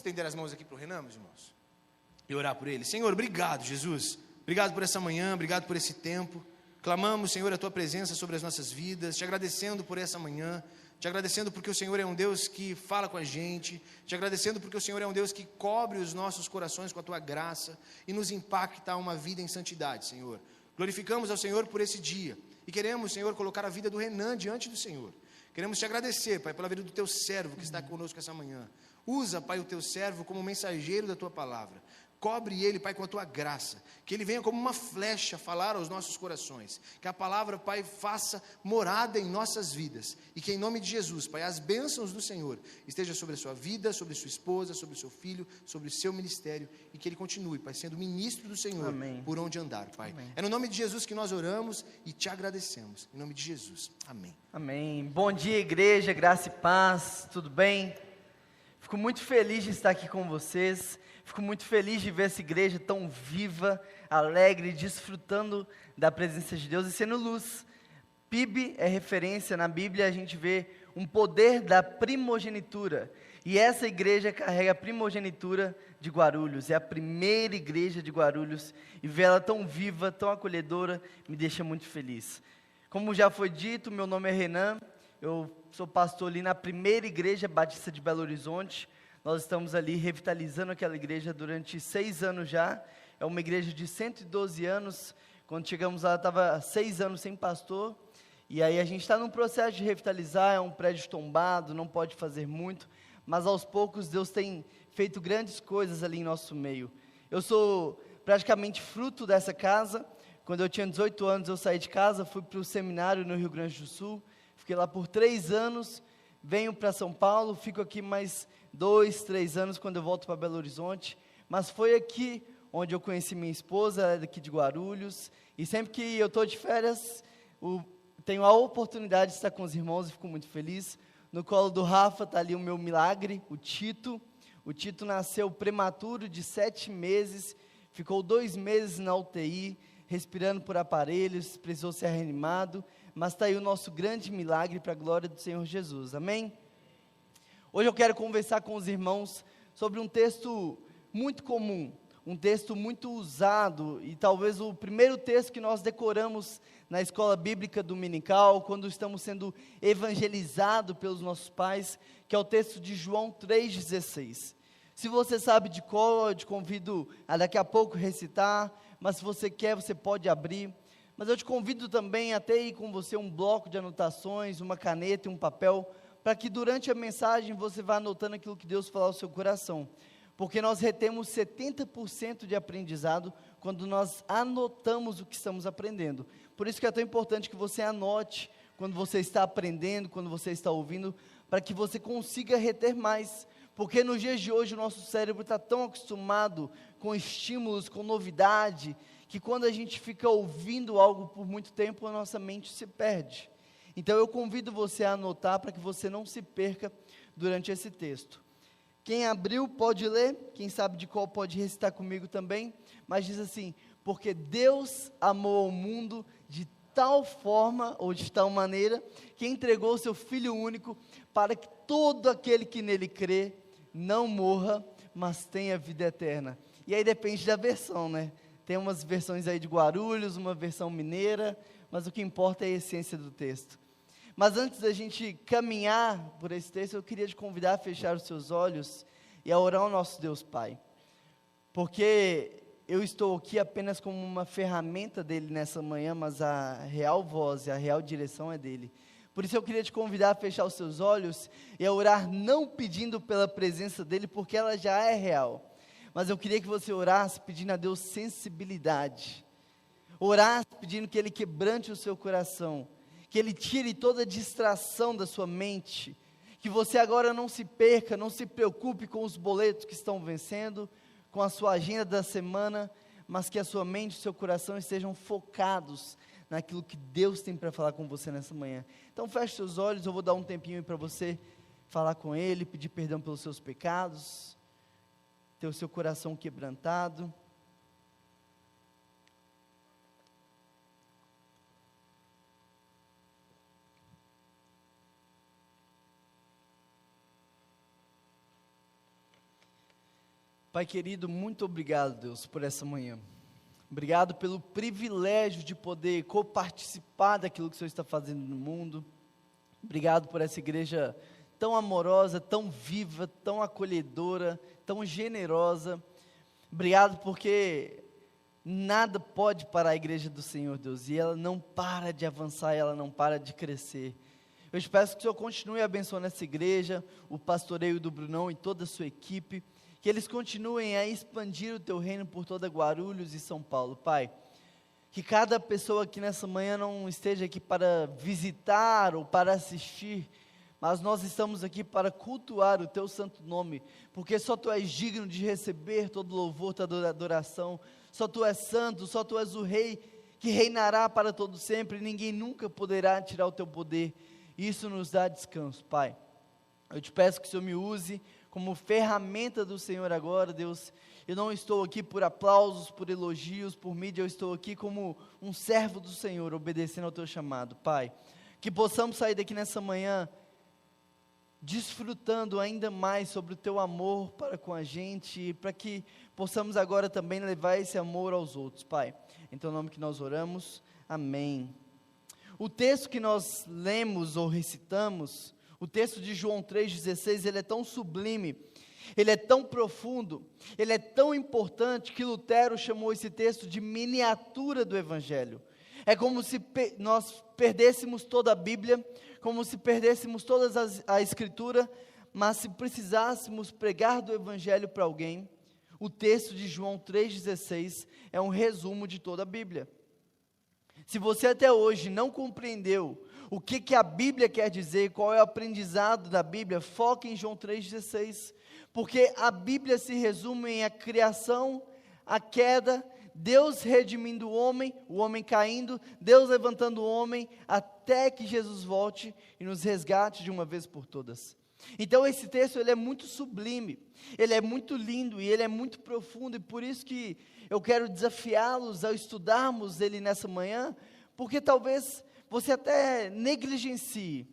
estender as mãos aqui para o Renan, meus irmãos? E orar por ele. Senhor, obrigado, Jesus. Obrigado por essa manhã, obrigado por esse tempo. Clamamos, Senhor, a Tua presença sobre as nossas vidas, te agradecendo por essa manhã, te agradecendo porque o Senhor é um Deus que fala com a gente, te agradecendo porque o Senhor é um Deus que cobre os nossos corações com a Tua graça e nos impacta a uma vida em santidade, Senhor. Glorificamos ao Senhor por esse dia e queremos, Senhor, colocar a vida do Renan diante do Senhor. Queremos te agradecer, Pai, pela vida do Teu servo que está conosco essa manhã. Usa, Pai, o Teu servo como mensageiro da Tua palavra. Cobre ele, Pai, com a Tua graça, que ele venha como uma flecha falar aos nossos corações, que a palavra, Pai, faça morada em nossas vidas, e que em nome de Jesus, Pai, as bênçãos do Senhor estejam sobre a sua vida, sobre sua esposa, sobre o seu filho, sobre o seu ministério, e que ele continue, Pai, sendo ministro do Senhor. Amém. Por onde andar, Pai. Amém. É no nome de Jesus que nós oramos e te agradecemos, em nome de Jesus, amém. Amém. Bom dia, igreja, graça e paz, tudo bem? Fico muito feliz de estar aqui com vocês. Fico muito feliz de ver essa igreja tão viva, alegre, desfrutando da presença de Deus e sendo luz. PIB é referência, na Bíblia a gente vê um poder da primogenitura. E essa igreja carrega a primogenitura de Guarulhos, é a primeira igreja de Guarulhos. E ver ela tão viva, tão acolhedora, me deixa muito feliz. Como já foi dito, meu nome é Renan, eu sou pastor ali na primeira igreja batista de Belo Horizonte. Nós estamos ali revitalizando aquela igreja durante 6 anos já. É uma igreja de 112 anos. Quando chegamos lá, estava 6 anos sem pastor. E aí a gente está num processo de revitalizar. É um prédio tombado, não pode fazer muito. Mas aos poucos Deus tem feito grandes coisas ali em nosso meio. Eu sou praticamente fruto dessa casa. Quando eu tinha 18 anos, eu saí de casa, fui para o seminário no Rio Grande do Sul. Fiquei lá por 3 anos. Venho para São Paulo, fico aqui mais 2, 3 anos quando eu volto para Belo Horizonte, mas foi aqui onde eu conheci minha esposa, ela é daqui de Guarulhos, e sempre que eu estou de férias, tenho a oportunidade de estar com os irmãos e fico muito feliz. No colo do Rafa está ali o meu milagre, o Tito nasceu prematuro de 7 meses, ficou 2 meses na UTI, respirando por aparelhos, precisou ser reanimado, mas está aí o nosso grande milagre para a glória do Senhor Jesus, amém? Hoje eu quero conversar com os irmãos sobre um texto muito comum, um texto muito usado, e talvez o primeiro texto que nós decoramos na escola bíblica dominical, quando estamos sendo evangelizados pelos nossos pais, que é o texto de João 3,16. Se você sabe de cor, eu te convido a daqui a pouco recitar, mas se você quer, você pode abrir. Mas eu te convido também a ter aí com você um bloco de anotações, uma caneta e um papel, para que durante a mensagem você vá anotando aquilo que Deus falar ao seu coração. Porque nós retemos 70% de aprendizado quando nós anotamos o que estamos aprendendo. Por isso que é tão importante que você anote quando você está aprendendo, quando você está ouvindo, para que você consiga reter mais. Porque nos dias de hoje o nosso cérebro está tão acostumado com estímulos, com novidade, que quando a gente fica ouvindo algo por muito tempo, a nossa mente se perde. Então eu convido você a anotar para que você não se perca durante esse texto. Quem abriu pode ler, quem sabe de qual pode recitar comigo também, mas diz assim: porque Deus amou o mundo de tal forma, ou de tal maneira, que entregou o seu Filho único, para que todo aquele que nele crê, não morra, mas tenha vida eterna. E aí depende da versão, né? Tem umas versões aí de Guarulhos, uma versão mineira, mas o que importa é a essência do texto. Mas antes da gente caminhar por esse texto, eu queria te convidar a fechar os seus olhos e a orar ao nosso Deus Pai. Porque eu estou aqui apenas como uma ferramenta dele nessa manhã, mas a real voz e a real direção é dele. Por isso eu queria te convidar a fechar os seus olhos e a orar não pedindo pela presença dele, porque ela já é real. Mas eu queria que você orasse pedindo a Deus sensibilidade. Orasse pedindo que Ele quebrante o seu coração, que Ele tire toda a distração da sua mente, que você agora não se perca, não se preocupe com os boletos que estão vencendo, com a sua agenda da semana, mas que a sua mente e o seu coração estejam focados naquilo que Deus tem para falar com você nessa manhã. Então feche seus olhos, eu vou dar um tempinho para você falar com Ele, pedir perdão pelos seus pecados, ter o seu coração quebrantado. Pai querido, muito obrigado, Deus, por essa manhã. Obrigado pelo privilégio de poder coparticipar daquilo que o Senhor está fazendo no mundo. Obrigado por essa igreja tão amorosa, tão viva, tão acolhedora, tão generosa. Obrigado porque nada pode parar a igreja do Senhor, Deus, e ela não para de avançar, ela não para de crescer. Eu te peço que o Senhor continue abençoando essa igreja, o pastoreio do Brunão e toda a sua equipe, que eles continuem a expandir o teu reino por toda Guarulhos e São Paulo, Pai. Que cada pessoa aqui nessa manhã não esteja aqui para visitar ou para assistir, mas nós estamos aqui para cultuar o teu santo nome, porque só tu és digno de receber todo louvor, toda adoração, só tu és santo, só tu és o rei que reinará para todo sempre, e ninguém nunca poderá tirar o teu poder. Isso nos dá descanso, Pai. Eu te peço que o Senhor me use como ferramenta do Senhor agora, Deus. Eu não estou aqui por aplausos, por elogios, por mídia, eu estou aqui como um servo do Senhor, obedecendo ao teu chamado, Pai. Que possamos sair daqui nessa manhã desfrutando ainda mais sobre o teu amor para com a gente, para que possamos agora também levar esse amor aos outros, Pai. Em teu nome que nós oramos, amém. O texto que nós lemos ou recitamos, o texto de João 3,16, ele é tão sublime, ele é tão profundo, ele é tão importante, que Lutero chamou esse texto de miniatura do Evangelho. É como se nós perdêssemos toda a Bíblia, como se perdêssemos toda a Escritura, mas se precisássemos pregar do Evangelho para alguém, o texto de João 3,16 é um resumo de toda a Bíblia. Se você até hoje não compreendeu o que a Bíblia quer dizer, qual é o aprendizado da Bíblia, foque em João 3,16, porque a Bíblia se resume em a criação, a queda, Deus redimindo o homem caindo, Deus levantando o homem, até que Jesus volte e nos resgate de uma vez por todas. Então esse texto ele é muito sublime, ele é muito lindo e ele é muito profundo, e por isso que eu quero desafiá-los a estudarmos ele nessa manhã, porque talvez você até negligencie,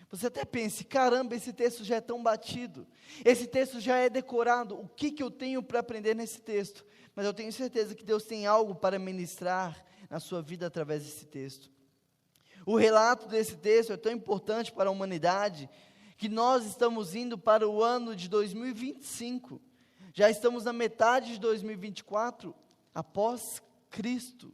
você até pense, caramba, esse texto já é tão batido, esse texto já é decorado, o que eu tenho para aprender nesse texto? Mas eu tenho certeza que Deus tem algo para ministrar na sua vida através desse texto. O relato desse texto é tão importante para a humanidade, que nós estamos indo para o ano de 2025, já estamos na metade de 2024, após Cristo.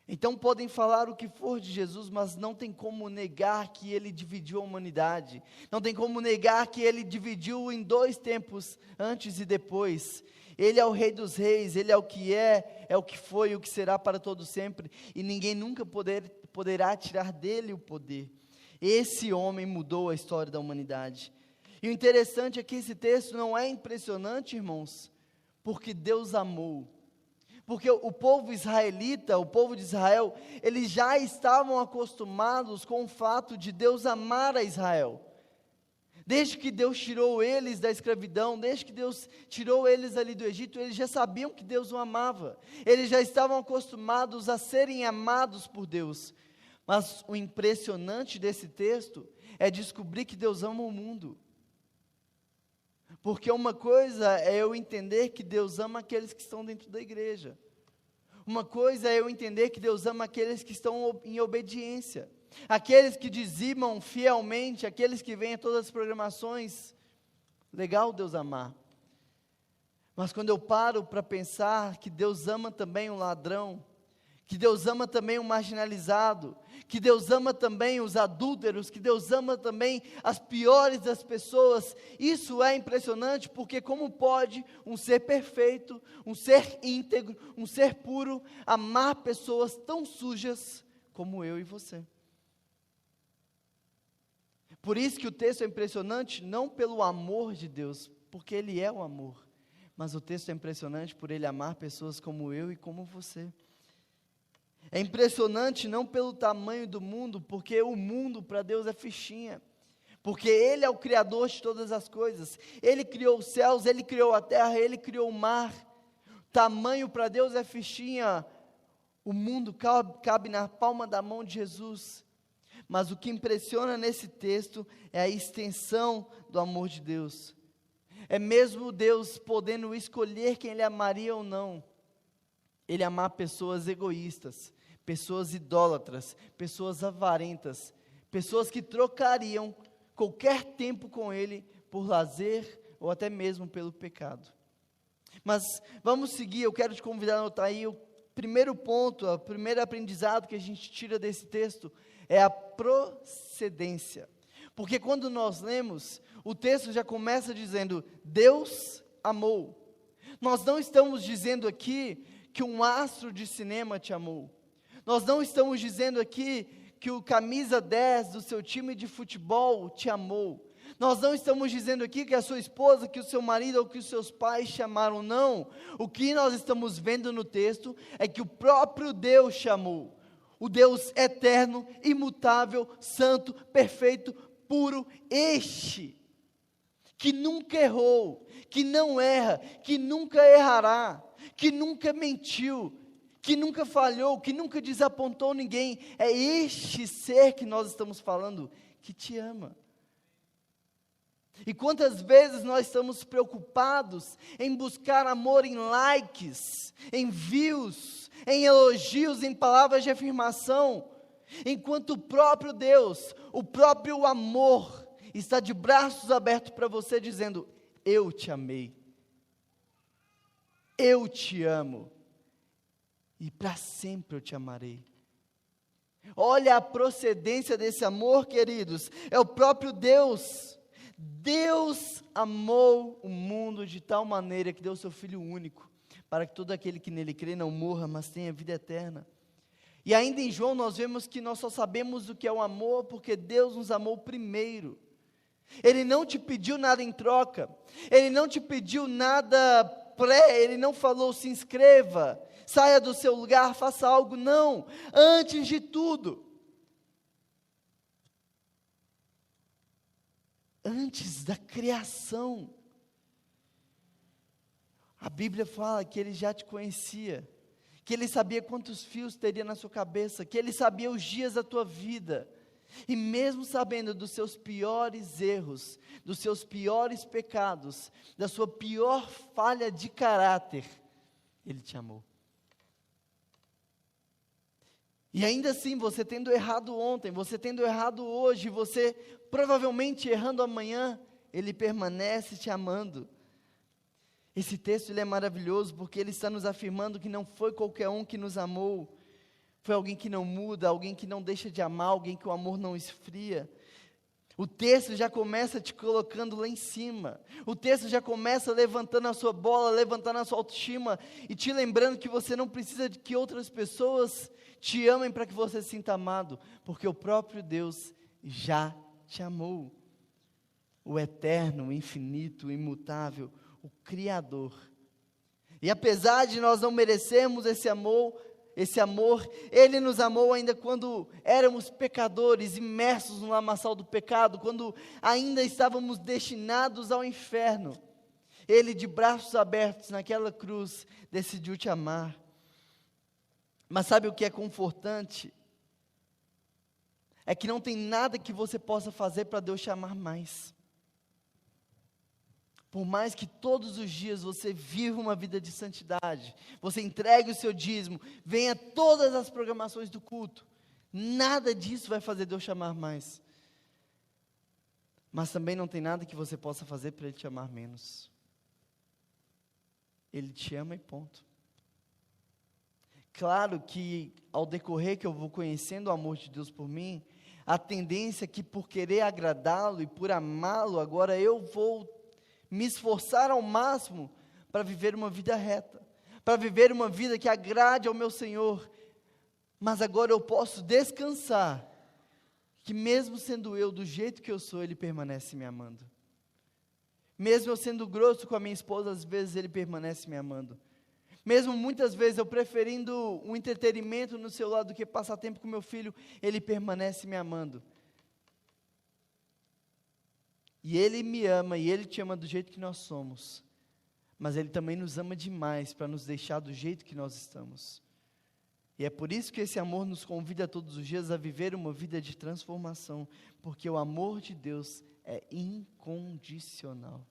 Então podem falar o que for de Jesus, mas não tem como negar que Ele dividiu a humanidade, não tem como negar que Ele dividiu em dois tempos, antes e depois. Ele é o Rei dos Reis, Ele é o que foi e o que será para todo sempre, e ninguém nunca poderá tirar dele o poder. Esse homem mudou a história da humanidade. E o interessante é que esse texto não é impressionante, irmãos, porque Deus amou. Porque o povo israelita, o povo de Israel, eles já estavam acostumados com o fato de Deus amar a Israel. Desde que Deus tirou eles da escravidão, desde que Deus tirou eles ali do Egito, eles já sabiam que Deus o amava. Eles já estavam acostumados a serem amados por Deus. Mas o impressionante desse texto é descobrir que Deus ama o mundo. Porque uma coisa é eu entender que Deus ama aqueles que estão dentro da igreja. Uma coisa é eu entender que Deus ama aqueles que estão em obediência. Aqueles que dizimam fielmente, aqueles que vêm a todas as programações. Legal Deus amar. Mas quando eu paro para pensar que Deus ama também o ladrão, que Deus ama também o marginalizado, que Deus ama também os adúlteros, que Deus ama também as piores das pessoas, isso é impressionante, porque como pode um ser perfeito, um ser íntegro, um ser puro, amar pessoas tão sujas como eu e você? Por isso que o texto é impressionante, não pelo amor de Deus, porque Ele é o amor, mas o texto é impressionante por Ele amar pessoas como eu e como você. É impressionante não pelo tamanho do mundo, porque o mundo para Deus é fichinha, porque Ele é o Criador de todas as coisas, Ele criou os céus, Ele criou a terra, Ele criou o mar. Tamanho para Deus é fichinha, o mundo cabe na palma da mão de Jesus. Mas o que impressiona nesse texto é a extensão do amor de Deus. é mesmo Deus podendo escolher quem Ele amaria ou não, Ele amar pessoas egoístas, pessoas idólatras, pessoas avarentas, pessoas que trocariam qualquer tempo com Ele por lazer ou até mesmo pelo pecado. Mas vamos seguir, eu quero te convidar a anotar aí o primeiro ponto, o primeiro aprendizado que a gente tira desse texto é a procedência. Porque quando nós lemos, o texto já começa dizendo, Deus amou. Nós não estamos dizendo aqui que um astro de cinema te amou. Nós não estamos dizendo aqui que o camisa 10 do seu time de futebol te amou. Nós não estamos dizendo aqui que a sua esposa, que o seu marido ou que os seus pais te amaram, não. O que nós estamos vendo no texto é que o próprio Deus chamou. O Deus eterno, imutável, santo, perfeito, puro, este, que nunca errou, que não erra, que nunca errará, que nunca mentiu, que nunca falhou, que nunca desapontou ninguém. É este ser que nós estamos falando, que te ama. E quantas vezes nós estamos preocupados em buscar amor em likes, em views, em elogios, em palavras de afirmação, enquanto o próprio Deus, o próprio amor, está de braços abertos para você dizendo, eu te amei, eu te amo, e para sempre eu te amarei. Olha a procedência desse amor, queridos, é o próprio Deus. Deus amou o mundo de tal maneira que deu seu Filho único, para que todo aquele que nele crê não morra, mas tenha vida eterna. E ainda em João nós vemos que nós só sabemos o que é o amor, porque Deus nos amou primeiro. Ele não te pediu nada em troca, Ele não te pediu nada Ele não falou se inscreva, saia do seu lugar, faça algo, não. Antes de tudo, antes da criação, a Bíblia fala que Ele já te conhecia, que Ele sabia quantos fios teria na sua cabeça, que Ele sabia os dias da tua vida, e mesmo sabendo dos seus piores erros, dos seus piores pecados, da sua pior falha de caráter, Ele te amou. E ainda assim, você tendo errado ontem, você tendo errado hoje, você provavelmente errando amanhã, Ele permanece te amando. Esse texto ele é maravilhoso porque ele está nos afirmando que não foi qualquer um que nos amou, foi alguém que não muda, alguém que não deixa de amar, alguém que o amor não esfria. O texto já começa te colocando lá em cima, o texto já começa levantando a sua bola, levantando a sua autoestima, e te lembrando que você não precisa de que outras pessoas te amem para que você se sinta amado, porque o próprio Deus já te amou. O eterno, o infinito, o imutável, o Criador. E apesar de nós não merecermos esse amor, Ele nos amou ainda quando éramos pecadores, imersos no lamaçal do pecado, quando ainda estávamos destinados ao inferno. Ele, de braços abertos naquela cruz, decidiu te amar. Mas sabe o que é confortante? É que não tem nada que você possa fazer para Deus te amar mais. Por mais que todos os dias você viva uma vida de santidade, você entregue o seu dízimo, venha todas as programações do culto, nada disso vai fazer Deus te amar mais. Mas também não tem nada que você possa fazer para Ele te amar menos. Ele te ama e ponto. Claro que ao decorrer que eu vou conhecendo o amor de Deus por mim, a tendência é que por querer agradá-lo e por amá-lo, agora eu vou me esforçar ao máximo para viver uma vida reta, para viver uma vida que agrade ao meu Senhor, mas agora eu posso descansar, que mesmo sendo eu do jeito que eu sou, Ele permanece me amando, mesmo eu sendo grosso com a minha esposa, às vezes Ele permanece me amando, mesmo muitas vezes eu preferindo um entretenimento no celular do que passar tempo com meu filho, Ele permanece me amando. E Ele me ama, e Ele te ama do jeito que nós somos, mas Ele também nos ama demais para nos deixar do jeito que nós estamos. E é por isso que esse amor nos convida todos os dias a viver uma vida de transformação, porque o amor de Deus é incondicional.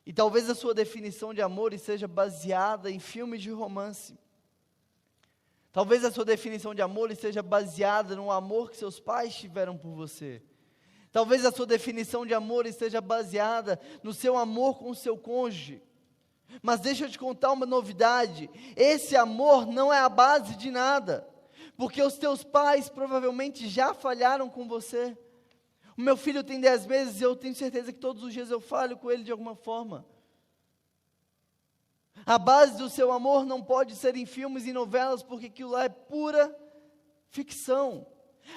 E talvez a sua definição de amor esteja baseada em filmes de romance. Talvez a sua definição de amor esteja baseada no amor que seus pais tiveram por você. Talvez a sua definição de amor esteja baseada no seu amor com o seu cônjuge. Mas deixa eu te contar uma novidade: esse amor não é a base de nada, porque os teus pais provavelmente já falharam com você. O meu filho tem 10 meses e eu tenho certeza que todos os dias eu falho com ele de alguma forma. A base do seu amor não pode ser em filmes e novelas, porque aquilo lá é pura ficção.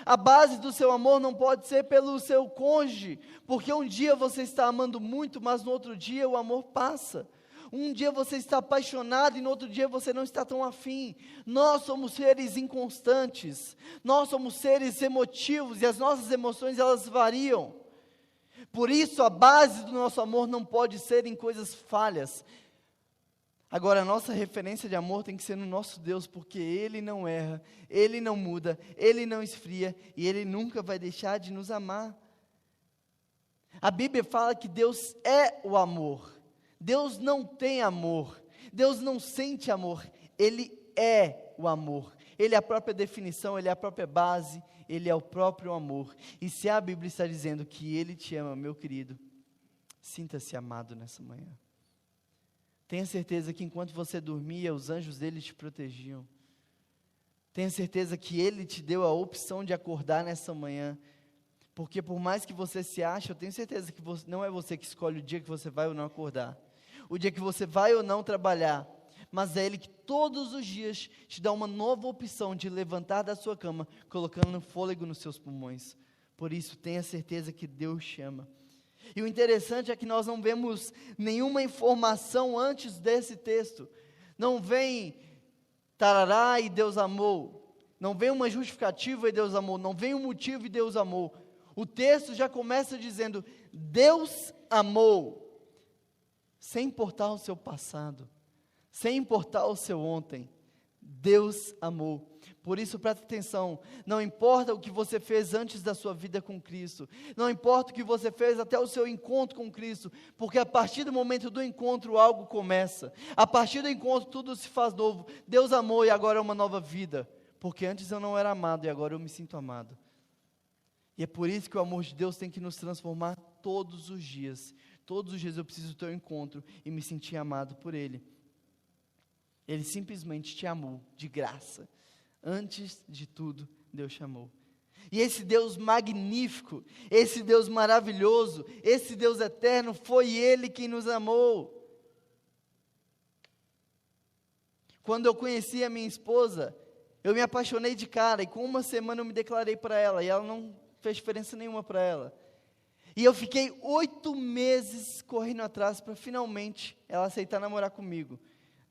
A base do seu amor não pode ser pelo seu cônjuge, porque um dia você está amando muito, mas no outro dia o amor passa. Um dia você está apaixonado e no outro dia você não está tão afim. Nós somos seres inconstantes, nós somos seres emotivos e as nossas emoções elas variam. Por isso a base do nosso amor não pode ser em coisas falhas. Agora, a nossa referência de amor tem que ser no nosso Deus, porque Ele não erra, Ele não muda, Ele não esfria e Ele nunca vai deixar de nos amar. A Bíblia fala que Deus é o amor. Deus não tem amor, Deus não sente amor, Ele é o amor. Ele é a própria definição, Ele é a própria base, Ele é o próprio amor. E se a Bíblia está dizendo que Ele te ama, meu querido, sinta-se amado nessa manhã. Tenha certeza que enquanto você dormia, os anjos dele te protegiam. Tenha certeza que Ele te deu a opção de acordar nessa manhã. Porque por mais que você se ache, eu tenho certeza que não é você que escolhe o dia que você vai ou não acordar. O dia que você vai ou não trabalhar. Mas é Ele que todos os dias te dá uma nova opção de levantar da sua cama, colocando fôlego nos seus pulmões. Por isso, tenha certeza que Deus te ama. E o interessante é que nós não vemos nenhuma informação antes desse texto. Não vem tarará e Deus amou. Não vem uma justificativa e Deus amou. Não vem um motivo e Deus amou. O texto já começa dizendo: Deus amou. Sem importar o seu passado. Sem importar o seu ontem. Deus amou. Por isso, presta atenção, não importa o que você fez antes da sua vida com Cristo, não importa o que você fez até o seu encontro com Cristo, porque a partir do momento do encontro algo começa, a partir do encontro tudo se faz novo. Deus amou e agora é uma nova vida, porque antes eu não era amado e agora eu me sinto amado. E é por isso que o amor de Deus tem que nos transformar todos os dias eu preciso ter um encontro e me sentir amado por Ele. Ele simplesmente te amou de graça. Antes de tudo, Deus te amou. E esse Deus magnífico, esse Deus maravilhoso, esse Deus eterno, foi Ele quem nos amou. Quando eu conheci a minha esposa, eu me apaixonei de cara, e com uma semana eu me declarei para ela, e ela não fez diferença nenhuma para ela. E eu fiquei 8 meses correndo atrás para finalmente ela aceitar namorar comigo.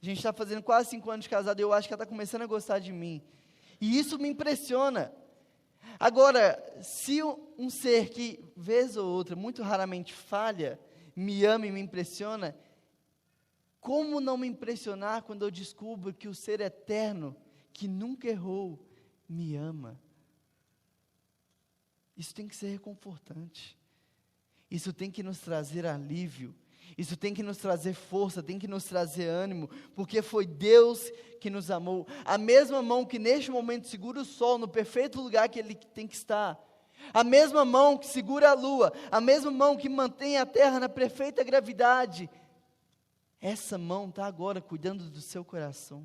A gente está fazendo quase 5 anos de casado e eu acho que ela está começando a gostar de mim. E isso me impressiona. Agora, se um ser que, vez ou outra, muito raramente falha, me ama e me impressiona, como não me impressionar quando eu descubro que o ser eterno, que nunca errou, me ama? Isso tem que ser reconfortante. Isso tem que nos trazer alívio. Isso tem que nos trazer força, tem que nos trazer ânimo, porque foi Deus que nos amou. A mesma mão que neste momento segura o sol no perfeito lugar que ele tem que estar. A mesma mão que segura a lua, a mesma mão que mantém a terra na perfeita gravidade. Essa mão está agora cuidando do seu coração.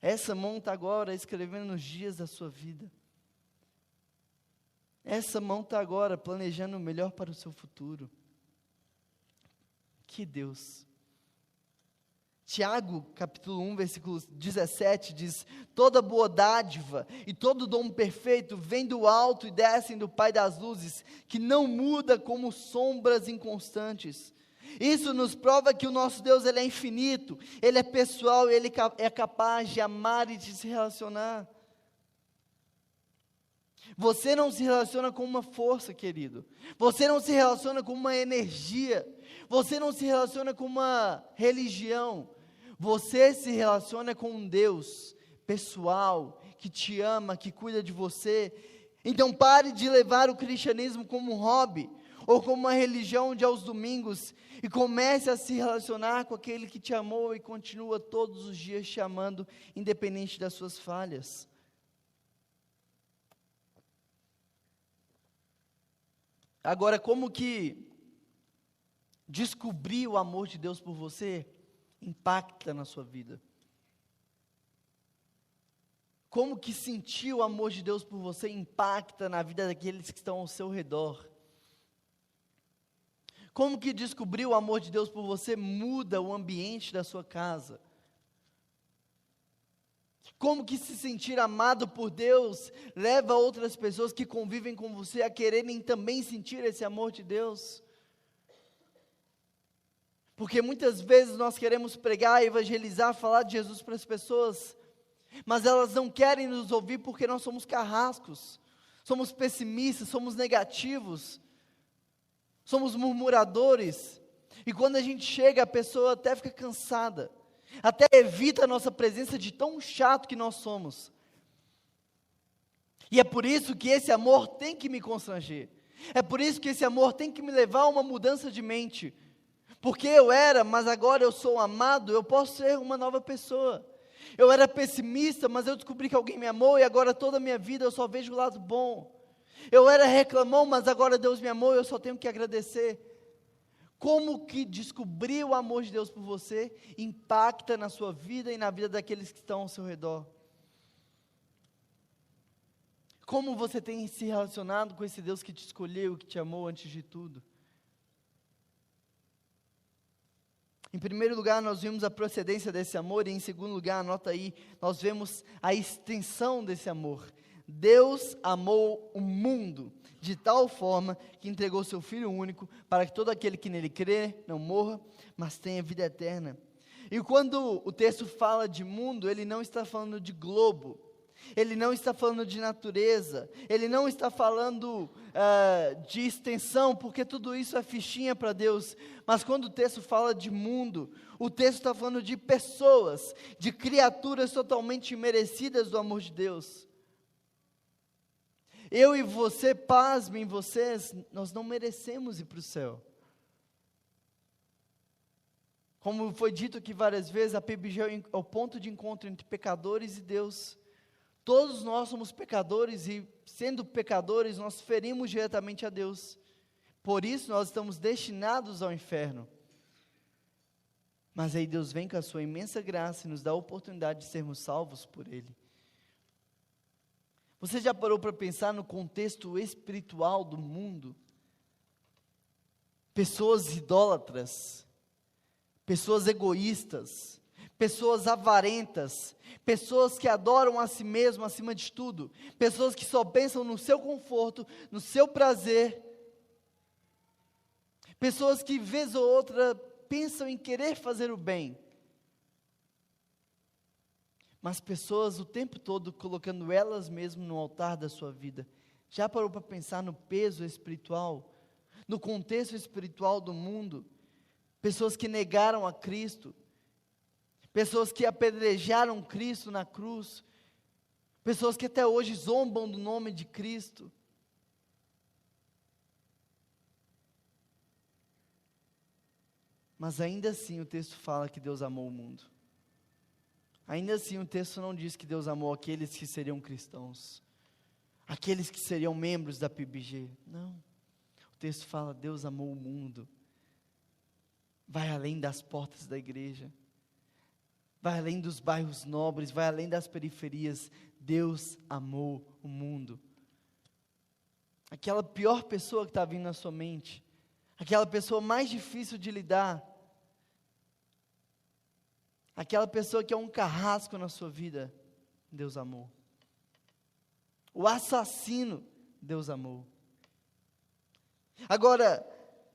Essa mão está agora escrevendo os dias da sua vida. Essa mão está agora planejando o melhor para o seu futuro. Que Deus. Tiago, capítulo 1, versículo 17, diz: toda boa dádiva e todo dom perfeito vem do alto e descem do Pai das luzes, que não muda como sombras inconstantes. Isso nos prova que o nosso Deus, Ele é infinito, Ele é pessoal, Ele é capaz de amar e de se relacionar. Você não se relaciona com uma força, querido. Você não se relaciona com uma energia. Você não se relaciona com uma religião. Você se relaciona com um Deus pessoal, que te ama, que cuida de você. Então pare de levar o cristianismo como um hobby, ou como uma religião de aos domingos, e comece a se relacionar com aquele que te amou e continua todos os dias te amando, independente das suas falhas. Agora, como que descobrir o amor de Deus por você impacta na sua vida? Como que sentir o amor de Deus por você impacta na vida daqueles que estão ao seu redor? Como que descobrir o amor de Deus por você muda o ambiente da sua casa? Como que se sentir amado por Deus leva outras pessoas que convivem com você a quererem também sentir esse amor de Deus? Porque muitas vezes nós queremos pregar, evangelizar, falar de Jesus para as pessoas, mas elas não querem nos ouvir porque nós somos carrascos, somos pessimistas, somos negativos, somos murmuradores, e quando a gente chega, a pessoa até fica cansada, até evita a nossa presença de tão chato que nós somos. E é por isso que esse amor tem que me constranger, é por isso que esse amor tem que me levar a uma mudança de mente, porque eu era, mas agora eu sou amado, eu posso ser uma nova pessoa. Eu era pessimista, mas eu descobri que alguém me amou, e agora toda a minha vida eu só vejo o lado bom. Eu era reclamão, mas agora Deus me amou, e eu só tenho que agradecer. Como que descobrir o amor de Deus por você impacta na sua vida e na vida daqueles que estão ao seu redor? Como você tem se relacionado com esse Deus que te escolheu, que te amou antes de tudo? Em primeiro lugar, nós vimos a procedência desse amor, e em segundo lugar, anota aí, nós vemos a extensão desse amor. Deus amou o mundo de tal forma que entregou seu Filho único, para que todo aquele que nele crê não morra, mas tenha vida eterna. E quando o texto fala de mundo, ele não está falando de globo, ele não está falando de natureza, ele não está falando de extensão, porque tudo isso é fichinha para Deus. Mas quando o texto fala de mundo, o texto está falando de pessoas, de criaturas totalmente merecidas do amor de Deus. Eu e você, pasmem vocês, nós não merecemos ir para o céu. Como foi dito aqui várias vezes, a PIBG é o ponto de encontro entre pecadores e Deus. Todos nós somos pecadores e, sendo pecadores, nós ferimos diretamente a Deus. Por isso, nós estamos destinados ao inferno. Mas aí Deus vem com a sua imensa graça e nos dá a oportunidade de sermos salvos por Ele. Você já parou para pensar no contexto espiritual do mundo? Pessoas idólatras, pessoas egoístas, pessoas avarentas, pessoas que adoram a si mesmo acima de tudo, pessoas que só pensam no seu conforto, no seu prazer, pessoas que vez ou outra pensam em querer fazer o bem, mas pessoas o tempo todo colocando elas mesmas no altar da sua vida. Já parou para pensar no peso espiritual, no contexto espiritual do mundo? Pessoas que negaram a Cristo, pessoas que apedrejaram Cristo na cruz, pessoas que até hoje zombam do nome de Cristo. Mas ainda assim o texto fala que Deus amou o mundo. Ainda assim o texto não diz que Deus amou aqueles que seriam cristãos, aqueles que seriam membros da PIBG. Não, o texto fala, Deus amou o mundo. Vai além das portas da igreja, vai além dos bairros nobres, vai além das periferias. Deus amou o mundo. Aquela pior pessoa que está vindo na sua mente, aquela pessoa mais difícil de lidar, aquela pessoa que é um carrasco na sua vida, Deus amou. O assassino, Deus amou. Agora,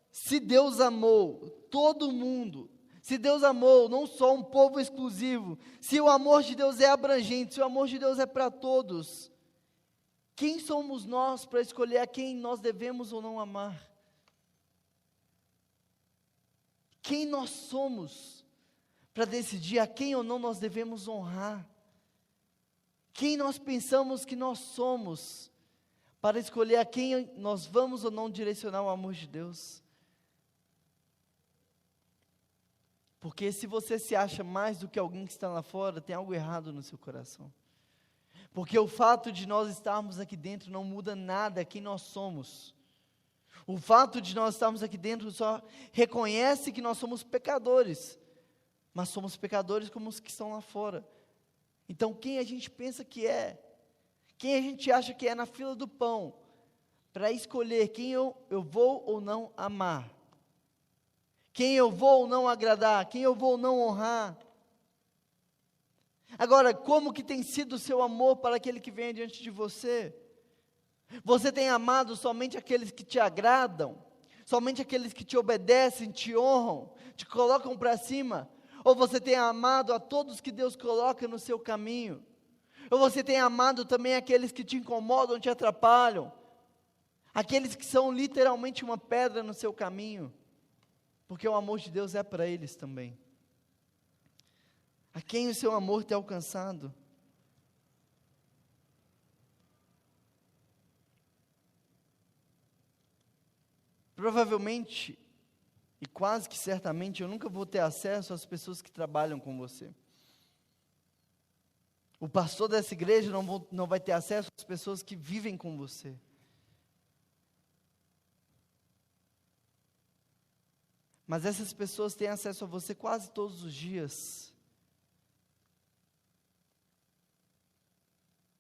se Deus amou todo mundo, se Deus amou não só um povo exclusivo, se o amor de Deus é abrangente, se o amor de Deus é para todos, quem somos nós para escolher a quem nós devemos ou não amar? Quem nós somos para decidir a quem ou não nós devemos honrar? Quem nós pensamos que nós somos para escolher a quem nós vamos ou não direcionar o amor de Deus. Porque se você se acha mais do que alguém que está lá fora, tem algo errado no seu coração. Porque o fato de nós estarmos aqui dentro não muda nada quem nós somos. O fato de nós estarmos aqui dentro só reconhece que nós somos pecadores, mas somos pecadores como os que estão lá fora. Então quem a gente pensa que é? Quem a gente acha que é na fila do pão, para escolher quem eu vou ou não amar? Quem eu vou ou não agradar? Quem eu vou ou não honrar? Agora, como que tem sido o seu amor para aquele que vem diante de você? Você tem amado somente aqueles que te agradam? Somente aqueles que te obedecem, te honram, te colocam para cima? Ou você tem amado a todos que Deus coloca no seu caminho? Ou você tem amado também aqueles que te incomodam, te atrapalham? Aqueles que são literalmente uma pedra no seu caminho? Porque o amor de Deus é para eles também. A quem o seu amor tem alcançado? Provavelmente, e quase que certamente, eu nunca vou ter acesso às pessoas que trabalham com você. O pastor dessa igreja não vai ter acesso às pessoas que vivem com você. Mas essas pessoas têm acesso a você quase todos os dias.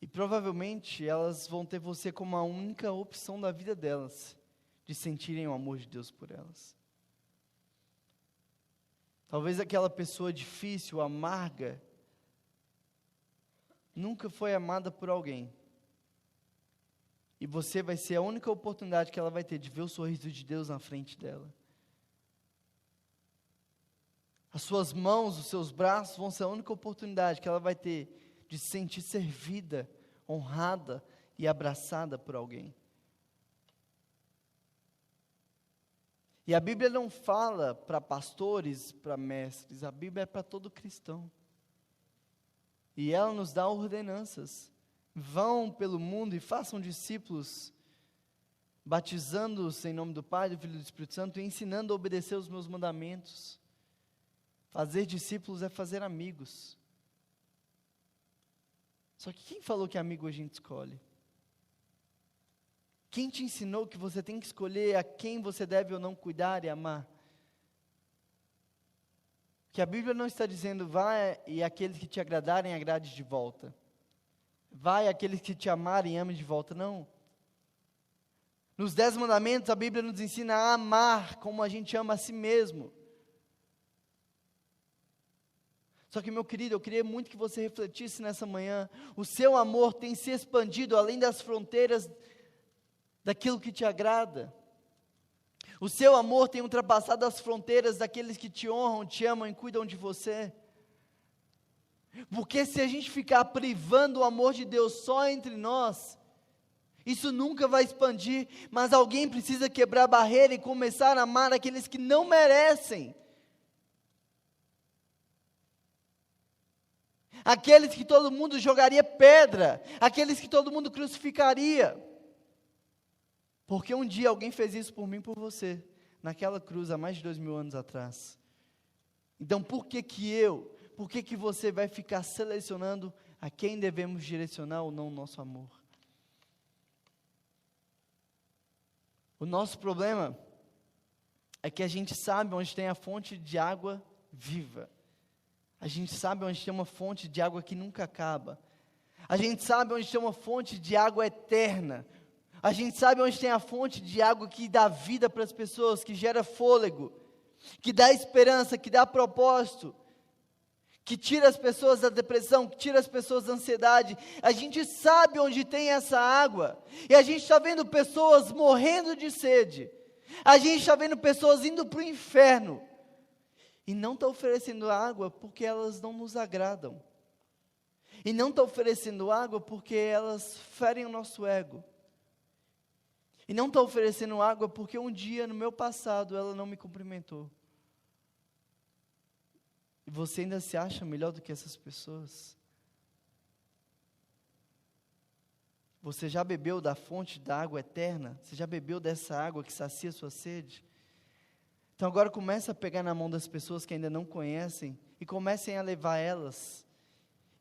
E provavelmente elas vão ter você como a única opção da vida delas, de sentirem o amor de Deus por elas. Talvez aquela pessoa difícil, amarga, nunca foi amada por alguém. E você vai ser a única oportunidade que ela vai ter de ver o sorriso de Deus na frente dela. As suas mãos, os seus braços vão ser a única oportunidade que ela vai ter de se sentir servida, honrada e abraçada por alguém. E a Bíblia não fala para pastores, para mestres, a Bíblia é para todo cristão. E ela nos dá ordenanças. Vão pelo mundo e façam discípulos, batizando-os em nome do Pai, do Filho e do Espírito Santo, e ensinando a obedecer os meus mandamentos. Fazer discípulos é fazer amigos. Só que quem falou que amigo a gente escolhe? Quem te ensinou que você tem que escolher a quem você deve ou não cuidar e amar? Que a Bíblia não está dizendo, vai e aqueles que te agradarem, agrade de volta. Vai aqueles que te amarem, ame de volta. Não. Nos 10 mandamentos, a Bíblia nos ensina a amar como a gente ama a si mesmo. Só que, meu querido, eu queria muito que você refletisse nessa manhã. O seu amor tem se expandido além das fronteiras daquilo que te agrada. O seu amor tem ultrapassado as fronteiras daqueles que te honram, te amam e cuidam de você. Porque se a gente ficar privando o amor de Deus só entre nós, isso nunca vai expandir, mas alguém precisa quebrar a barreira e começar a amar aqueles que não merecem. Aqueles que todo mundo jogaria pedra, aqueles que todo mundo crucificaria. Porque um dia alguém fez isso por mim e por você, naquela cruz há mais de 2000 anos atrás. Então por que você vai ficar selecionando a quem devemos direcionar ou não o nosso amor? O nosso problema é que a gente sabe onde tem a fonte de água viva. A gente sabe onde tem uma fonte de água que nunca acaba. A gente sabe onde tem uma fonte de água eterna. A gente sabe onde tem a fonte de água que dá vida para as pessoas, que gera fôlego, que dá esperança, que dá propósito, que tira as pessoas da depressão, que tira as pessoas da ansiedade. A gente sabe onde tem essa água. E a gente está vendo pessoas morrendo de sede. A gente está vendo pessoas indo para o inferno. E não está oferecendo água porque elas não nos agradam. E não está oferecendo água porque elas ferem o nosso ego. E não está oferecendo água porque um dia no meu passado ela não me cumprimentou. E você ainda se acha melhor do que essas pessoas? Você já bebeu da fonte da água eterna? Você já bebeu dessa água que sacia sua sede? Então agora comece a pegar na mão das pessoas que ainda não conhecem e comecem a levar elas.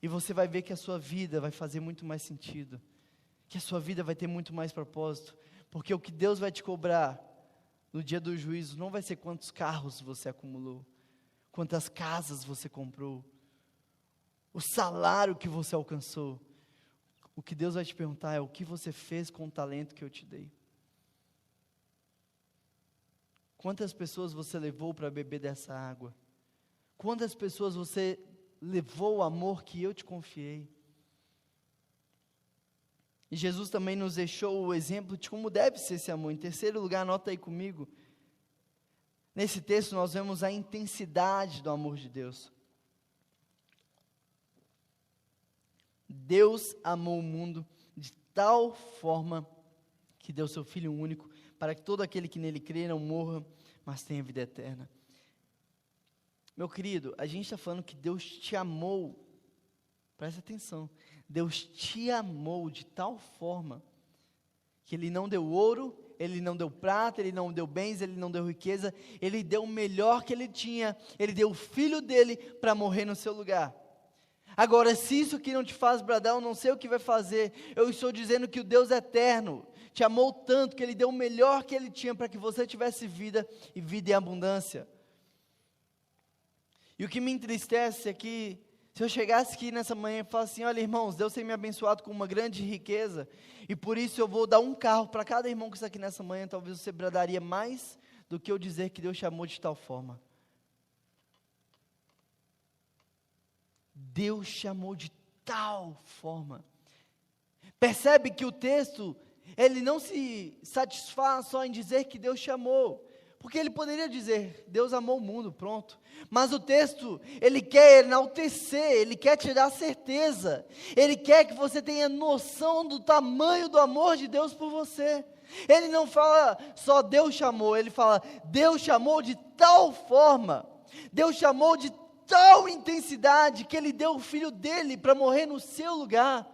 E você vai ver que a sua vida vai fazer muito mais sentido, que a sua vida vai ter muito mais propósito, porque o que Deus vai te cobrar no dia do juízo não vai ser quantos carros você acumulou, quantas casas você comprou, o salário que você alcançou. O que Deus vai te perguntar é o que você fez com o talento que eu te dei. Quantas pessoas você levou para beber dessa água? Quantas pessoas você levou o amor que eu te confiei? E Jesus também nos deixou o exemplo de como deve ser esse amor. Em terceiro lugar, anota aí comigo. Nesse texto nós vemos a intensidade do amor de Deus. Deus amou o mundo de tal forma que deu seu Filho único, para que todo aquele que nele crê não morra, mas tenha vida eterna. Meu querido, a gente está falando que Deus te amou, presta atenção, Deus te amou de tal forma, que Ele não deu ouro, Ele não deu prata, Ele não deu bens, Ele não deu riqueza, Ele deu o melhor que Ele tinha, Ele deu o Filho dEle para morrer no seu lugar. Agora, se isso aqui não te faz bradar, eu não sei o que vai fazer. Eu estou dizendo que o Deus eterno te amou tanto que Ele deu o melhor que Ele tinha para que você tivesse vida e vida em abundância. E o que me entristece é que se eu chegasse aqui nessa manhã e falasse assim, olha irmãos, Deus tem me abençoado com uma grande riqueza, e por isso eu vou dar um carro para cada irmão que está aqui nessa manhã, talvez você bradaria mais do que eu dizer que Deus te amou de tal forma. Deus chamou de tal forma. Percebe que o texto, ele não se satisfaz só em dizer que Deus chamou, porque ele poderia dizer, Deus amou o mundo, pronto. Mas o texto, ele quer enaltecer, ele quer te dar certeza, ele quer que você tenha noção do tamanho do amor de Deus por você. Ele não fala só Deus chamou, ele fala, Deus chamou de tal forma, Deus chamou de tal intensidade que Ele deu o Filho dEle para morrer no seu lugar,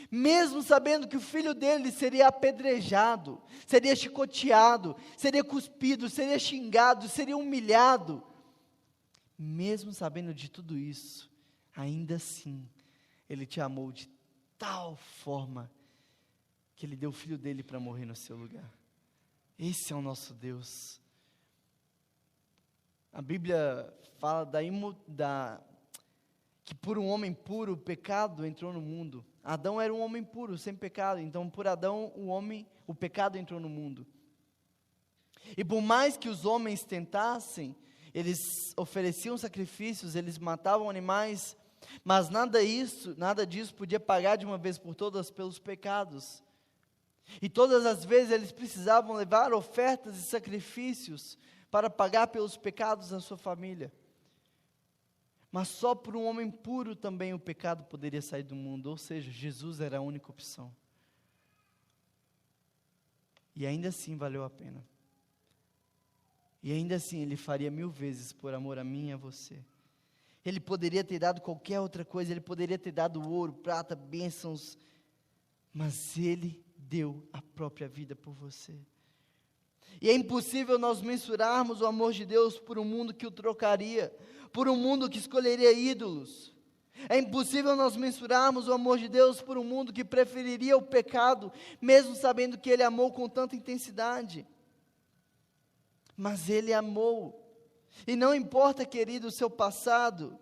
mesmo sabendo que o Filho dEle seria apedrejado, seria chicoteado, seria cuspido, seria xingado, seria humilhado, mesmo sabendo de tudo isso, ainda assim, Ele te amou de tal forma, que Ele deu o Filho dEle para morrer no seu lugar. Esse é o nosso Deus. A Bíblia fala que por um homem puro o pecado entrou no mundo. Adão era um homem puro, sem pecado, então por Adão o pecado entrou no mundo. E por mais que os homens tentassem, eles ofereciam sacrifícios, eles matavam animais, mas nada disso podia pagar de uma vez por todas pelos pecados. E todas as vezes eles precisavam levar ofertas e sacrifícios para pagar pelos pecados da sua família. Mas só por um homem puro também o pecado poderia sair do mundo, ou seja, Jesus era a única opção. E ainda assim valeu a pena. E ainda assim Ele faria 1000 vezes por amor a mim e a você. Ele poderia ter dado qualquer outra coisa, Ele poderia ter dado ouro, prata, bênçãos, mas Ele deu a própria vida por você. E é impossível nós mensurarmos o amor de Deus por um mundo que o trocaria, por um mundo que escolheria ídolos. É impossível nós mensurarmos o amor de Deus por um mundo que preferiria o pecado, mesmo sabendo que Ele amou com tanta intensidade. Mas Ele amou. E não importa, querido, o seu passado,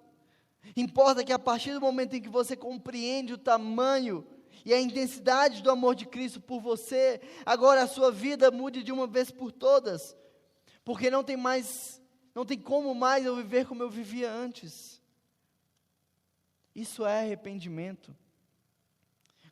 importa que a partir do momento em que você compreende o tamanho e a intensidade do amor de Cristo por você, agora a sua vida mude de uma vez por todas, porque não tem como mais eu viver como eu vivia antes. Isso é arrependimento.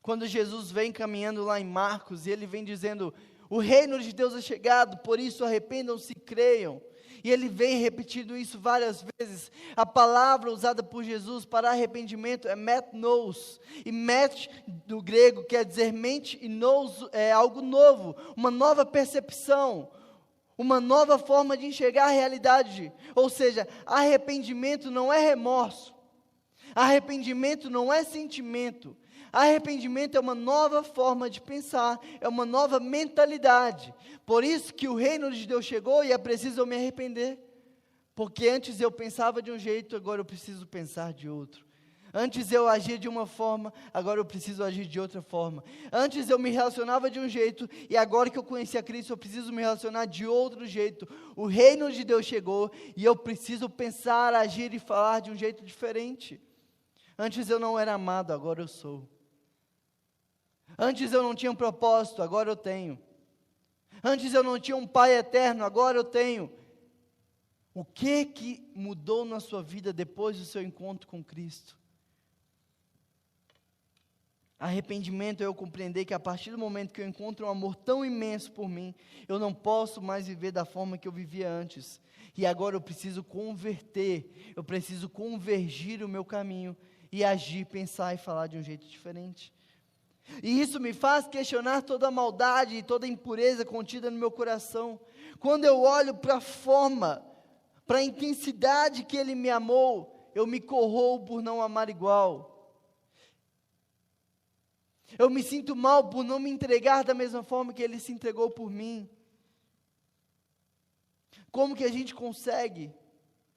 Quando Jesus vem caminhando lá em Marcos, e Ele vem dizendo, o reino de Deus é chegado, por isso arrependam-se e creiam. E Ele vem repetindo isso várias vezes. A palavra usada por Jesus para arrependimento é metnos. E met, do grego, quer dizer mente, e nous é algo novo, uma nova percepção, uma nova forma de enxergar a realidade. Ou seja, arrependimento não é remorso, arrependimento não é sentimento, Arrependimento é uma nova forma de pensar, é uma nova mentalidade. Por isso que o reino de Deus chegou e é preciso eu me arrepender. Porque antes eu pensava de um jeito, agora eu preciso pensar de outro. Antes eu agia de uma forma, agora eu preciso agir de outra forma. Antes eu me relacionava de um jeito, e agora que eu conheci a Cristo, eu preciso me relacionar de outro jeito. O reino de Deus chegou, e eu preciso pensar, agir e falar de um jeito diferente. Antes eu não era amado, agora eu sou. Antes eu não tinha um propósito, agora eu tenho. Antes eu não tinha um Pai eterno, agora eu tenho. O que mudou na sua vida depois do seu encontro com Cristo? Arrependimento é eu compreender que a partir do momento que eu encontro um amor tão imenso por mim, eu não posso mais viver da forma que eu vivia antes. E agora eu preciso converter, eu preciso convergir o meu caminho e agir, pensar e falar de um jeito diferente. E isso me faz questionar toda a maldade e toda a impureza contida no meu coração. Quando eu olho para a forma, para a intensidade que Ele me amou, eu me corroo por não amar igual. Eu me sinto mal por não me entregar da mesma forma que Ele se entregou por mim. Como que a gente consegue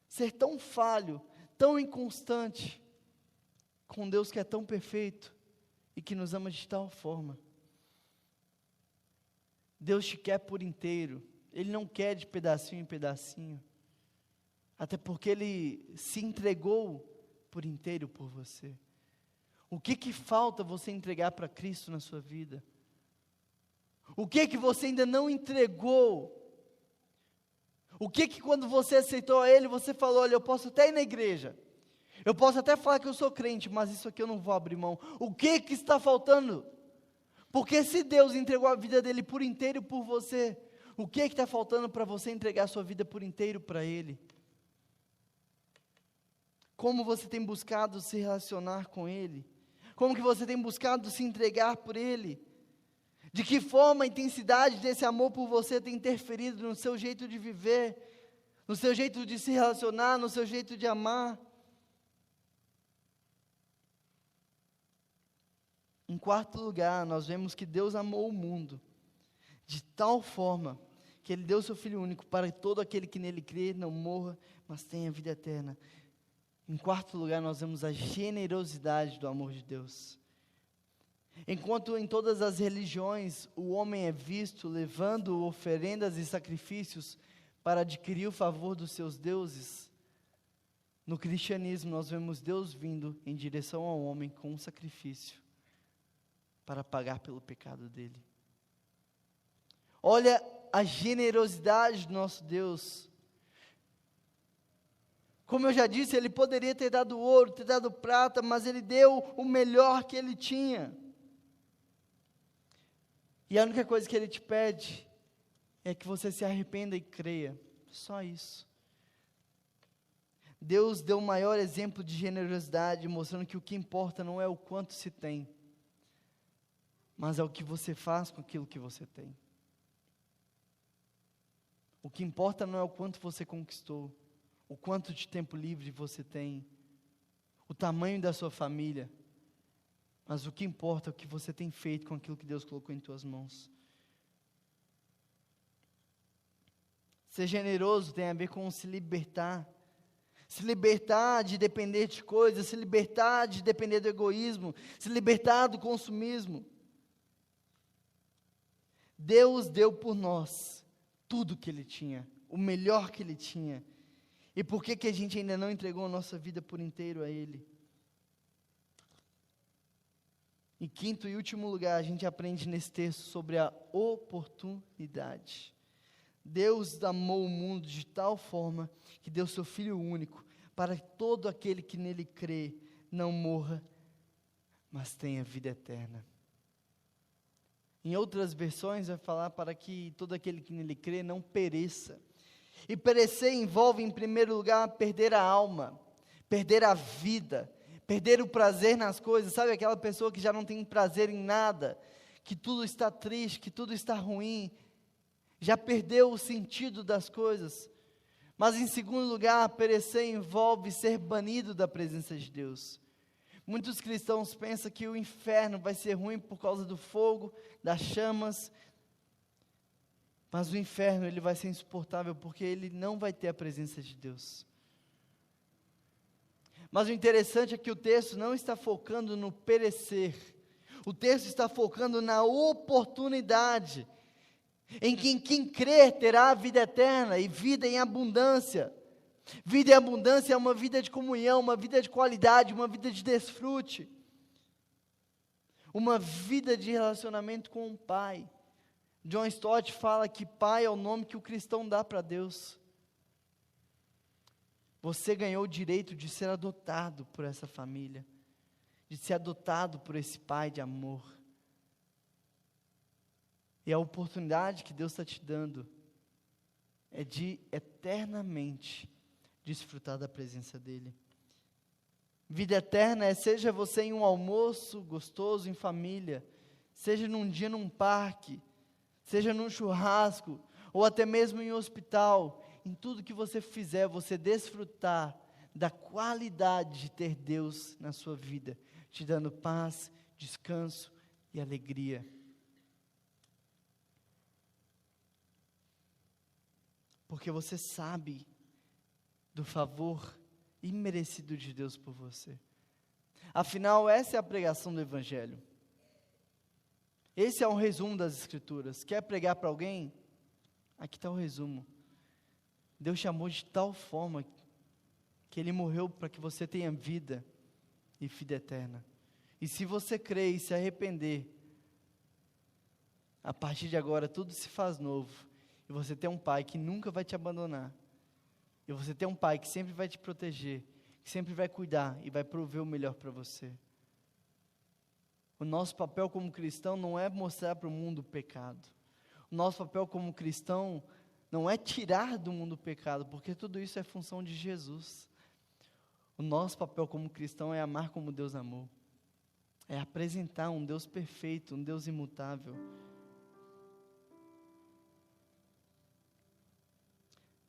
ser tão falho, tão inconstante, com Deus que é tão perfeito e que nos ama de tal forma? Deus te quer por inteiro, Ele não quer de pedacinho em pedacinho, até porque Ele se entregou por inteiro por você. O que falta você entregar para Cristo na sua vida? O que você ainda não entregou? O que quando você aceitou a Ele, você falou, olha, eu posso até ir na igreja, eu posso até falar que eu sou crente, mas isso aqui eu não vou abrir mão. O que está faltando? Porque se Deus entregou a vida dEle por inteiro por você, o que está faltando para você entregar a sua vida por inteiro para Ele? Como você tem buscado se relacionar com Ele? Como que você tem buscado se entregar por Ele? De que forma a intensidade desse amor por você tem interferido no seu jeito de viver, no seu jeito de se relacionar, no seu jeito de amar? Em quarto lugar, nós vemos que Deus amou o mundo de tal forma que Ele deu seu Filho único para que todo aquele que nele crê não morra, mas tenha vida eterna. Em quarto lugar, nós vemos a generosidade do amor de Deus. Enquanto em todas as religiões o homem é visto levando oferendas e sacrifícios para adquirir o favor dos seus deuses, no cristianismo nós vemos Deus vindo em direção ao homem com um sacrifício para pagar pelo pecado dele. Olha a generosidade do nosso Deus. Como eu já disse, Ele poderia ter dado ouro, ter dado prata, mas Ele deu o melhor que Ele tinha. E a única coisa que Ele te pede é que você se arrependa e creia. Só isso. Deus deu o maior exemplo de generosidade, mostrando que o que importa não é o quanto se tem, mas é o que você faz com aquilo que você tem. O que importa não é o quanto você conquistou, o quanto de tempo livre você tem, o tamanho da sua família, mas o que importa é o que você tem feito com aquilo que Deus colocou em tuas mãos. Ser generoso tem a ver com se libertar de depender de coisas, se libertar de depender do egoísmo, se libertar do consumismo. Deus deu por nós tudo que Ele tinha, o melhor que Ele tinha. E por que a gente ainda não entregou a nossa vida por inteiro a Ele? Em quinto e último lugar, a gente aprende nesse texto sobre a oportunidade. Deus amou o mundo de tal forma que deu seu Filho único, para que todo aquele que nele crê não morra, mas tenha vida eterna. Em outras versões vai falar para que todo aquele que nele crê não pereça. E perecer envolve, em primeiro lugar, perder a alma, perder a vida, perder o prazer nas coisas. Sabe aquela pessoa que já não tem prazer em nada, que tudo está triste, que tudo está ruim, já perdeu o sentido das coisas. Mas em segundo lugar, perecer envolve ser banido da presença de Deus. Muitos cristãos pensam que o inferno vai ser ruim por causa do fogo, das chamas, mas o inferno ele vai ser insuportável porque ele não vai ter a presença de Deus. Mas o interessante é que o texto não está focando no perecer, o texto está focando na oportunidade, em que quem crer terá a vida eterna e vida em abundância. Vida em abundância é uma vida de comunhão, uma vida de qualidade, uma vida de desfrute, uma vida de relacionamento com o Pai. John Stott fala que Pai é o nome que o cristão dá para Deus. Você ganhou o direito de ser adotado por essa família, de ser adotado por esse Pai de amor. E a oportunidade que Deus está te dando é de eternamente desfrutar da presença dEle. Vida eterna é seja você em um almoço gostoso em família, seja num dia num parque, seja num churrasco, ou até mesmo em um hospital, em tudo que você fizer, você desfrutar da qualidade de ter Deus na sua vida, te dando paz, descanso e alegria. Porque você sabe do favor imerecido de Deus por você. Afinal, essa é a pregação do Evangelho. Esse é um resumo das Escrituras. Quer pregar para alguém? Aqui está o resumo. Deus te amou de tal forma que Ele morreu para que você tenha vida e vida eterna. E se você crer e se arrepender, a partir de agora tudo se faz novo. E você tem um Pai que nunca vai te abandonar. E você tem um Pai que sempre vai te proteger, que sempre vai cuidar e vai prover o melhor para você. O nosso papel como cristão não é mostrar para o mundo o pecado. O nosso papel como cristão não é tirar do mundo o pecado, porque tudo isso é função de Jesus. O nosso papel como cristão é amar como Deus amou. É apresentar um Deus perfeito, um Deus imutável.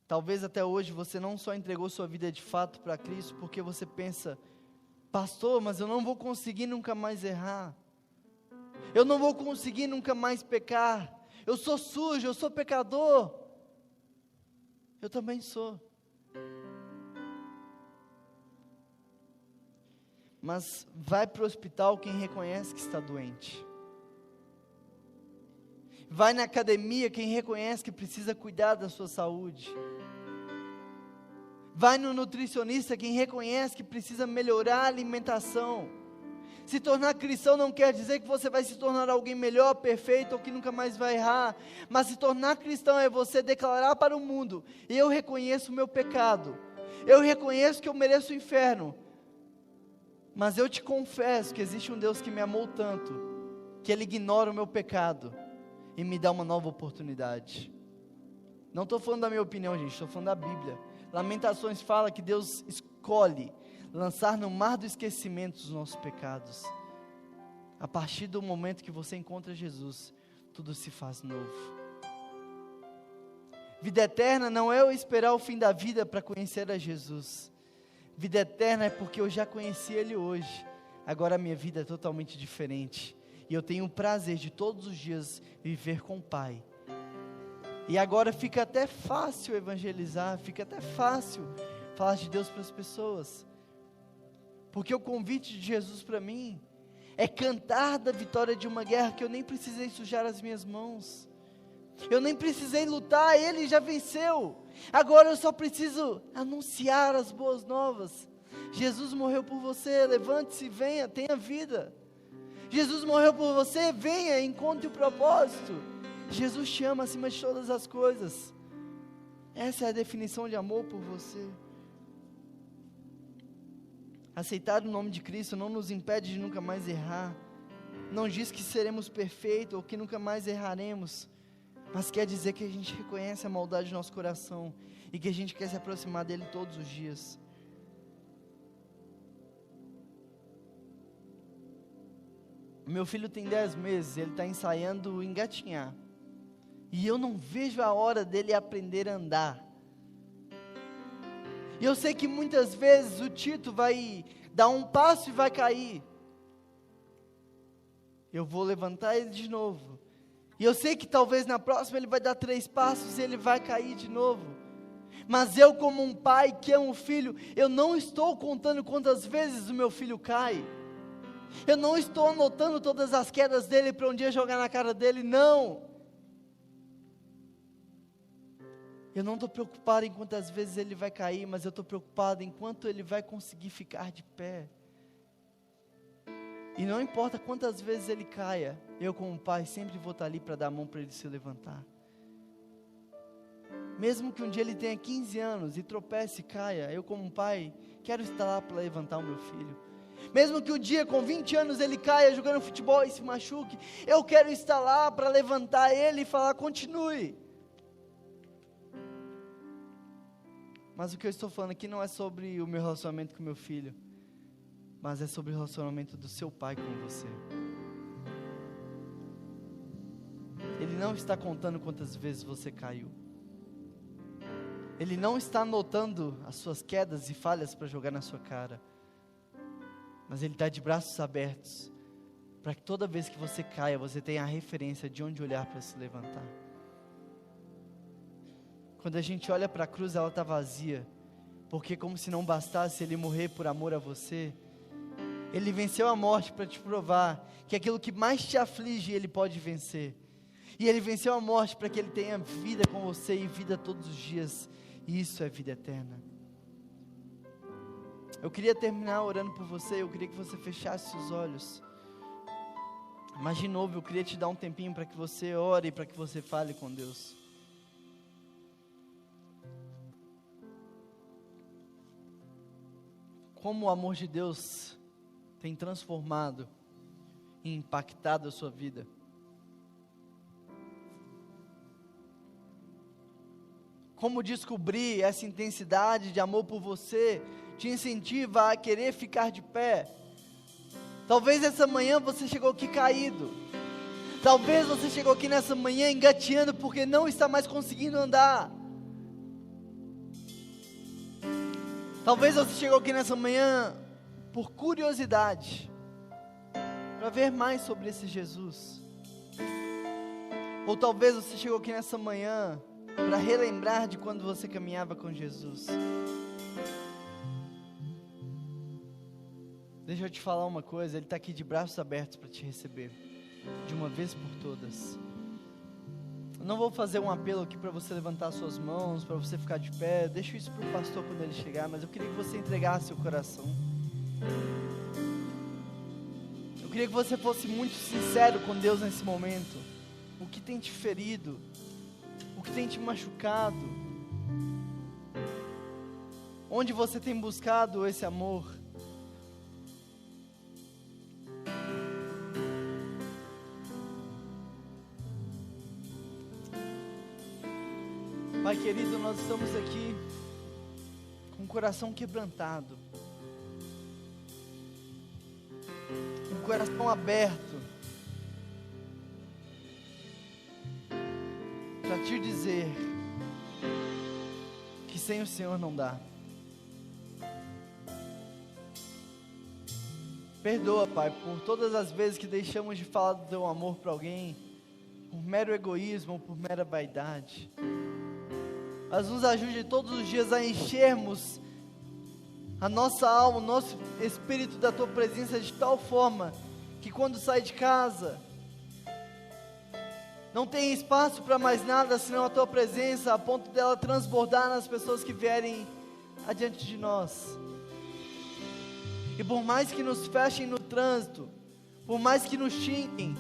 Talvez até hoje você não só entregou sua vida de fato para Cristo, porque você pensa, pastor, mas eu não vou conseguir nunca mais errar. Eu não vou conseguir nunca mais pecar. Eu sou sujo, eu sou pecador. Eu também sou. Mas vai para o hospital quem reconhece que está doente. Vai na academia quem reconhece que precisa cuidar da sua saúde. Vai no nutricionista quem reconhece que precisa melhorar a alimentação. Se tornar cristão não quer dizer que você vai se tornar alguém melhor, perfeito ou que nunca mais vai errar. Mas se tornar cristão é você declarar para o mundo: eu reconheço o meu pecado. Eu reconheço que eu mereço o inferno. Mas eu te confesso que existe um Deus que me amou tanto, que Ele ignora o meu pecado e me dá uma nova oportunidade. Não estou falando da minha opinião, gente, estou falando da Bíblia. Lamentações fala que Deus escolhe lançar no mar do esquecimento os nossos pecados. A partir do momento que você encontra Jesus, tudo se faz novo. Vida eterna não é eu esperar o fim da vida para conhecer a Jesus. Vida eterna é porque eu já conheci Ele hoje. Agora a minha vida é totalmente diferente. E eu tenho o prazer de todos os dias viver com o Pai. E agora fica até fácil evangelizar, fica até fácil falar de Deus para as pessoas. Porque o convite de Jesus para mim é cantar da vitória de uma guerra que eu nem precisei sujar as minhas mãos. Eu nem precisei lutar, Ele já venceu. Agora eu só preciso anunciar as boas novas. Jesus morreu por você, levante-se, venha, tenha vida. Jesus morreu por você, venha, encontre o propósito. Jesus te ama acima de todas as coisas. Essa é a definição de amor por você. Aceitar o nome de Cristo não nos impede de nunca mais errar. Não diz que seremos perfeitos ou que nunca mais erraremos. Mas quer dizer que a gente reconhece a maldade do nosso coração e que a gente quer se aproximar dele todos os dias. Meu filho tem 10 meses, ele está ensaiando engatinhar. E eu não vejo a hora dele aprender a andar. E eu sei que muitas vezes o Tito vai dar um passo e vai cair. Eu vou levantar ele de novo. E eu sei que talvez na próxima ele vai dar 3 passos e ele vai cair de novo. Mas eu, como um pai que é um filho, eu não estou contando quantas vezes o meu filho cai. Eu não estou anotando todas as quedas dele para um dia jogar na cara dele, não. Eu não estou preocupado em quantas vezes ele vai cair, mas eu estou preocupado em quanto ele vai conseguir ficar de pé. E não importa quantas vezes ele caia, eu como pai sempre vou estar ali para dar a mão para ele se levantar. Mesmo que um dia ele tenha 15 anos e tropece e caia, eu como pai quero estar lá para levantar o meu filho. Mesmo que um dia com 20 anos ele caia jogando futebol e se machuque, eu quero estar lá para levantar ele e falar: continue. Mas o que eu estou falando aqui não é sobre o meu relacionamento com o meu filho, mas é sobre o relacionamento do seu pai com você. Ele não está contando quantas vezes você caiu. Ele não está anotando as suas quedas e falhas para jogar na sua cara. Mas Ele está de braços abertos, para que toda vez que você caia, você tenha a referência de onde olhar para se levantar. Quando a gente olha para a cruz, ela está vazia, porque como se não bastasse Ele morrer por amor a você, Ele venceu a morte para te provar que aquilo que mais te aflige, Ele pode vencer. E Ele venceu a morte para que Ele tenha vida com você e vida todos os dias, e isso é vida eterna. Eu queria terminar orando por você, eu queria que você fechasse os olhos. Mas de novo, eu queria te dar um tempinho para que você ore, para que você fale com Deus. Como o amor de Deus tem transformado e impactado a sua vida. Como descobrir essa intensidade de amor por você te incentiva a querer ficar de pé. Talvez essa manhã você chegou aqui caído. Talvez você chegou aqui nessa manhã engateando porque não está mais conseguindo andar. Talvez você chegou aqui nessa manhã por curiosidade, para ver mais sobre esse Jesus. Ou talvez você chegou aqui nessa manhã para relembrar de quando você caminhava com Jesus. Deixa eu te falar uma coisa, Ele está aqui de braços abertos para te receber, de uma vez por todas. Eu não vou fazer um apelo aqui para você levantar suas mãos, para você ficar de pé. Deixa isso para o pastor quando ele chegar, mas eu queria que você entregasse seu coração. Eu queria que você fosse muito sincero com Deus nesse momento. O que tem te ferido? O que tem te machucado? Onde você tem buscado esse amor? Pai querido, nós estamos aqui com o coração quebrantado, com o coração aberto, para te dizer que sem o Senhor não dá. Perdoa, Pai, por todas as vezes que deixamos de falar do Teu amor para alguém, por mero egoísmo ou por mera vaidade. Mas nos ajude todos os dias a enchermos a nossa alma, o nosso espírito da Tua presença de tal forma que quando sai de casa não tem espaço para mais nada senão a Tua presença, a ponto dela transbordar nas pessoas que vierem adiante de nós. E por mais que nos fechem no trânsito, por mais que nos xinguem,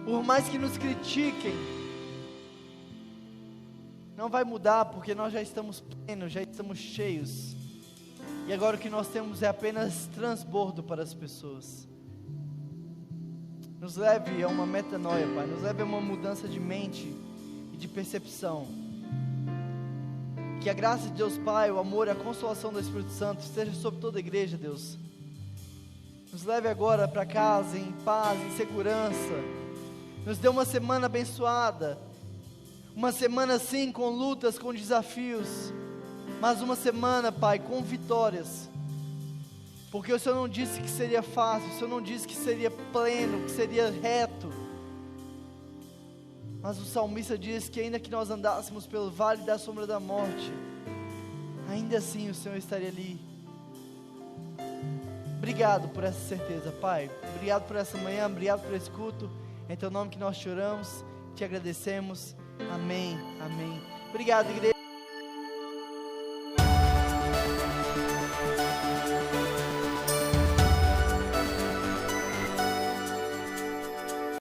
por mais que nos critiquem, não vai mudar, porque nós já estamos plenos, já estamos cheios. E agora o que nós temos é apenas transbordo para as pessoas. Nos leve a uma metanoia, Pai. Nos leve a uma mudança de mente e de percepção. Que a graça de Deus Pai, o amor e a consolação do Espírito Santo esteja sobre toda a igreja, Deus. Nos leve agora para casa em paz, em segurança. Nos dê uma semana abençoada. Uma semana sim, com lutas, com desafios, mais uma semana, Pai, com vitórias, porque o Senhor não disse que seria fácil, o Senhor não disse que seria pleno, que seria reto, mas o salmista diz que ainda que nós andássemos pelo vale da sombra da morte, ainda assim o Senhor estaria ali. Obrigado por essa certeza, Pai. Obrigado por essa manhã, obrigado por esse culto. Em teu nome que nós te oramos, te agradecemos. Amém, amém. Obrigado, igreja.